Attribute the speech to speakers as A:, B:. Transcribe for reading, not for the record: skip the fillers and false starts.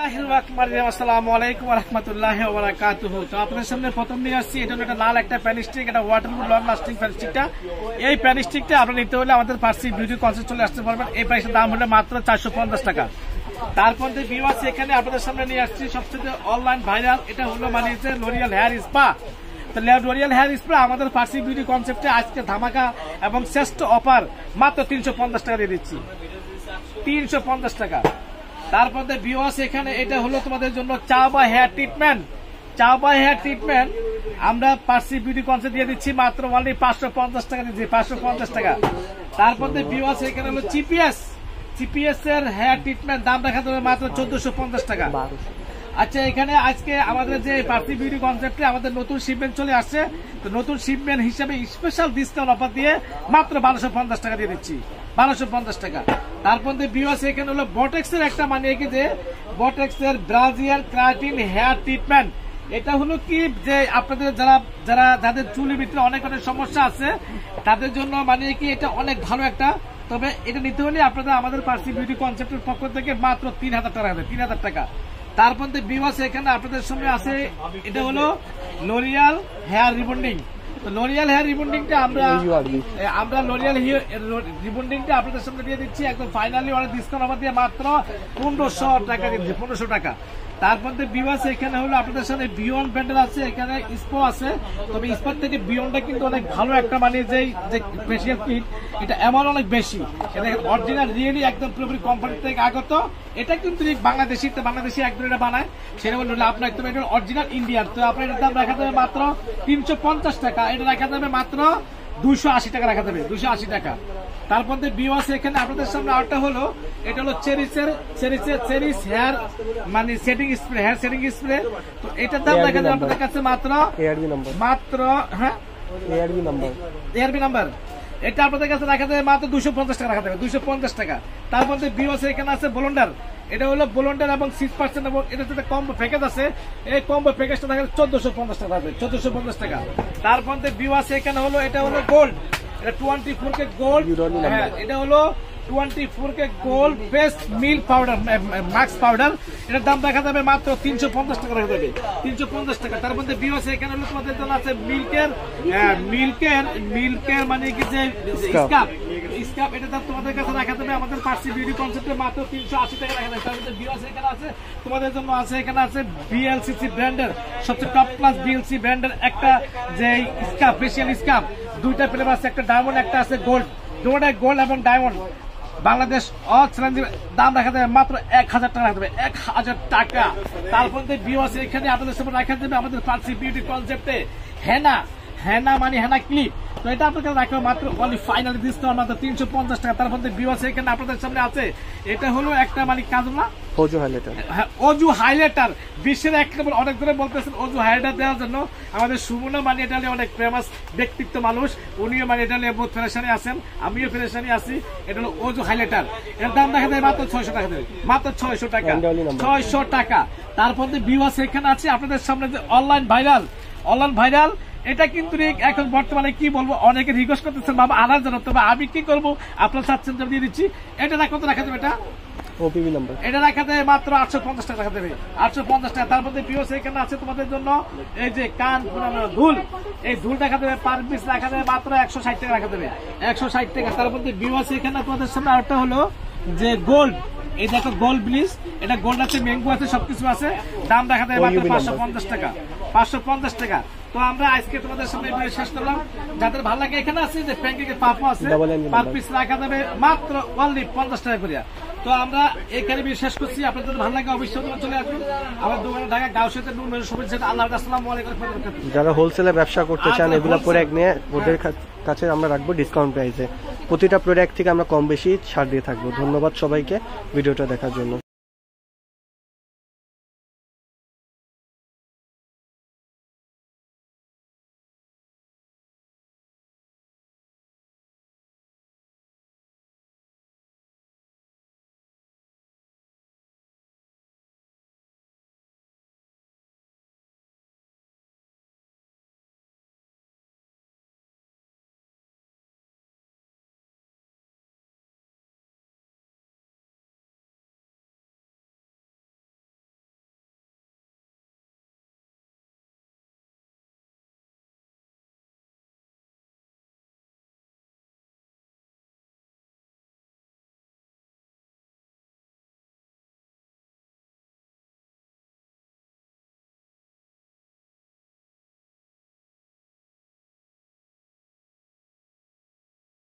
A: আসসালামু আলাইকুম ওয়া রাহমাতুল্লাহি ওয়া বারাকাতুহু। তো আপনাদের সামনে প্রথম নিয়ে আসছি, এটা হলো একটা লাল একটা প্যানিস্টিক, এটা ওয়াটারপ্রুফ লং লাস্টিং প্যানিস্টিকটা। এই প্যানিস্টিকটা আপনারা নিতে হলে আমাদের পার্সি বিউটি কনসেপ্ট চলে আসতে পারবেন। এই প্রাইসের দাম হলো মাত্র 450 টাকা। তারপর ভিউয়ার্স এখানে আপনাদের সামনে নিয়ে আসছি সবচেয়ে অনলাইন ভাইরাল, এটা হলো মানে লরিয়াল হেয়ার স্পা। তো লরিয়াল হেয়ার স্পা আমাদের পার্সি বিউটি কনসেপ্টে আজকে ধামাকা এবং শ্রেষ্ঠ অফার মাত্র 350 টাকা দিয়ে দিচ্ছি, 350 টাকা। তারপর ভিউয়ার্স এখানে এটা হলো তোমাদের জন্য চা বা হেয়ার ট্রিটমেন্ট, চা বা হেয়ার ট্রিটমেন্ট আমরা পার্সি বিউটি কনসেপ্ট দিয়ে দিচ্ছি মাত্র অনলি 550 টাকা দিচ্ছি, 550 টাকা। তারপর ভিউয়ার্স এখানে হলো জিপিএস এর হেয়ার ট্রিটমেন্ট, দাম রাখা যাবে মাত্র 1450 টাকা। আচ্ছা, এখানে আজকে আমাদের যে পার্সি বিউটি কনসেপ্টে আমাদের নতুন শিপমেন্ট চলে আসছে, তো নতুন শিপমেন্ট হিসেবে স্পেশাল ডিসকাউন্ট অফার দিয়ে মাত্র 1250 টাকা দিয়ে দিচ্ছি, 1250 টাকা। তারপর ভিউয়ার্স এখানে হলো বটেক্স এর একটা মানে কি যে বটেক্স এর ব্রাজিয়ার কেরাটিন হেয়ার ট্রিটমেন্ট। এটা হলো কি যে আপনাদের যাদের চুলের ভিতরে অনেক অনেক সমস্যা আছে তাদের জন্য মানে কি এটা অনেক ভালো একটা, তবে এটা নিতে হলে আপনারা আমাদের পার্সি বিউটি কনসেপ্টের পক্ষ থেকে মাত্র 3000 টাকা, 3000 টাকা। তারপর ভিউয়ার্স এখানে আপনাদের সঙ্গে আছে এটা হলো লরিয়াল হেয়ার রিবন্ডিং। তো লরিয়াল হেয়ার রিবন্ডিংটা আমরা লরিয়াল রিবন্ডিংটা আপনাদের সামনে দিয়ে দিচ্ছি একদম ফাইনালি অনেক ডিসকাউন্ট অফার দিয়ে মাত্র 1500 টাকা দিচ্ছি, 1500 টাকা। তারপর ভিউয়ার্স এখানে হলো আপনাদের সামনে বিয়ন্ড ব্র্যান্ডের আছে, এখানে স্পো আছে, তবে স্পোর থেকে বিয়ন্ডটা কিন্তু অনেক ভালো একটা মানে যে ফেসিয়াল কিট, এটা এমন অনেক বেশি, এটা অরিজিনাল রিয়েলি একদম পুরোপুরি কোম্পানি থেকে আগত। এটা কিন্তু বাংলাদেশি একদম এটা বানায়, সেটা বললো আপনার একদম এটা অরিজিনাল ইন্ডিয়ান। তো আপনার এটার দাম রাখা যাবে মাত্র 350 টাকা, এটা রাখা যাবে মাত্র 280 টাকা রাখা যাবে, 280 টাকা। তারপর ভিউয়ার্স এখানে আপনাদের সামনে আরেকটা হলো এটা হলো চেরিস হেয়ার মানে setting spray, hair setting spray. তো এটার দাম দেখা যাবে আপনাদের কাছে মাত্র হ্যাঁ এআরবি নাম্বার, এটা আপনাদের কাছে রাখা যাবে মাত্র 250 টাকা রাখা যাবে, 250 টাকা। তারপর ভিউয়ার্স এখানে আছে ব্লোন্ডার, এটা হলো ব্লোন্ডার এবং 6% এবং এটা সাথে কম্বো প্যাকেজ আছে, এই কম্বো প্যাকেজটা দেখা যাবে 1450 টাকা হবে, 1450 টাকা। তারপর ভিউয়ার্স এখানে হলো এটা হলো গোল্ড, এটা 24K গোল্ড, হ্যাঁ এটা হলো 24K gold best milk powder max powder, এটার দাম দেখা যাবে মাত্র 350 টাকা রাখা যাবে, 350 টাকা। তার মধ্যে ভিউয়ার্স এখানে হলো তোমাদের জন্য আছে মিল্কের মানে কি যে স্কাপ, এটা দাম তোমাদের কাছে রাখা যাবে আমাদের পার্সি বিউটি কনসেপ্টে মাত্র 380 টাকা রাখা যাবে। তার মধ্যে ভিউয়ার্স এখানে আছে তোমাদের জন্য আছে, এখানে আছে বিএলসিসি ব্র্যান্ডের সবচেয়ে টপ ক্লাস বিএলসি ব্র্যান্ডের একটা যে স্কাপ, ফেশিয়াল স্কাপ, দুইটা ফ্লেভার আছে, একটা ডায়মন্ড একটা আছে গোল্ড, দুটোটাই গোল্ড এবং ডায়মন্ড। বাংলাদেশ দাম রাখা যাবে মাত্র 1000 টাকা রাখা যাবে, 1000 টাকা। তারপর ভিউয়ার্স এখানে আপনাদের সামনে রাখা যাবে আমাদের পার্সি বিউটি কনসেপ্টে হেনা মানে হেনা ক্লিপ, তো এটা আপনাদের রাখবে মাত্র অনলি ফাইনাল ডিসকাউন্ট মাত্র 350 টাকা। তারপর ভিউয়ার্স এখানে আপনাদের সামনে আছে এটা হলো একটা মানে কাজল না অজু হাইলাইটার, বিশ্বের এক নম্বর, অনেক ধরে বলতেছেন অজু হাইলাইটার দেওয়ার জন্য। আমাদের সুমন মানে এটা অনেক ফেমাস ব্যক্তিত্ব মানুষ, উনিও মানে এটা নিয়ে বহুত ফেরেশানি আছেন, আমিও ফেরেশানি আছি। এটা হলো অজু হাইলাইটার, এর দাম দেখা যায় মাত্র 600 টাকা দেবে, মাত্র 600 টাকা, 600 টাকা। তারপর ভিউয়ার্স এখানে আছে আপনাদের সামনে যে অনলাইন ভাইরাল, এটা কিন্তু এখন বর্তমানে কি বলবো অনেকে রিকোয়েস্ট করতেছেন বাবা আনার জন্য, তবে আমি কি করবো আপনার চাচ্ছেন দিয়ে দিচ্ছি। এটা কত রাখা যাবে, এটা ওপিবি নাম্বার, এটা রাখা যাবে মাত্র 850 টাকা রাখা যাবে, 850 টাকা। তার মধ্যে ভিউয়ার্স এখানে আছে তোমাদের জন্য এই যে কান দুল, এই দুল রাখা যাবে পার পিস রাখা যাবে মাত্র 160 টাকা রাখা যাবে, 160 টাকা। তার মধ্যে ভিউয়ার্স এখানে তোমাদের সামনে আরেকটা হলো যে গোল্ড, এই দেখো গোল্ড ব্লিচ, এটা গোল্ড আছে, ম্যাঙ্গো আছে, সবকিছু আছে, দাম রাখা যাবে মাত্র 550 টাকা, 550 টাকা। তো আমরা আজকে তোমাদের সামনে শেষ করলাম, যাদের ভালো লাগে এখানে আছে যে প্যানকেকের পাপও আছে, পার পিস রাখা যাবে মাত্র অনলি 50 টাকা করে। তো আমরা এখানে শেষ করছি, আপনাদের ভালো লাগে অবশ্যই চলে আসবেন আমার দোকানে, ঢাকা গাউসিয়াতে নূর মেহের শুভেচ্ছা। আল্লাহ আসসালামু আলাইকুম।
B: যারা হোলসেলে ব্যবসা করতে চান এগুলো প্রোডাক্ট নিয়ে ওদের কাছে আমরা রাখবো ডিসকাউন্ট প্রাইসে, প্রতিটা প্রোডাক্ট থেকে আমরা কম বেশি ছাড় দিয়ে থাকবো। ধন্যবাদ সবাইকে ভিডিওটা দেখার জন্য।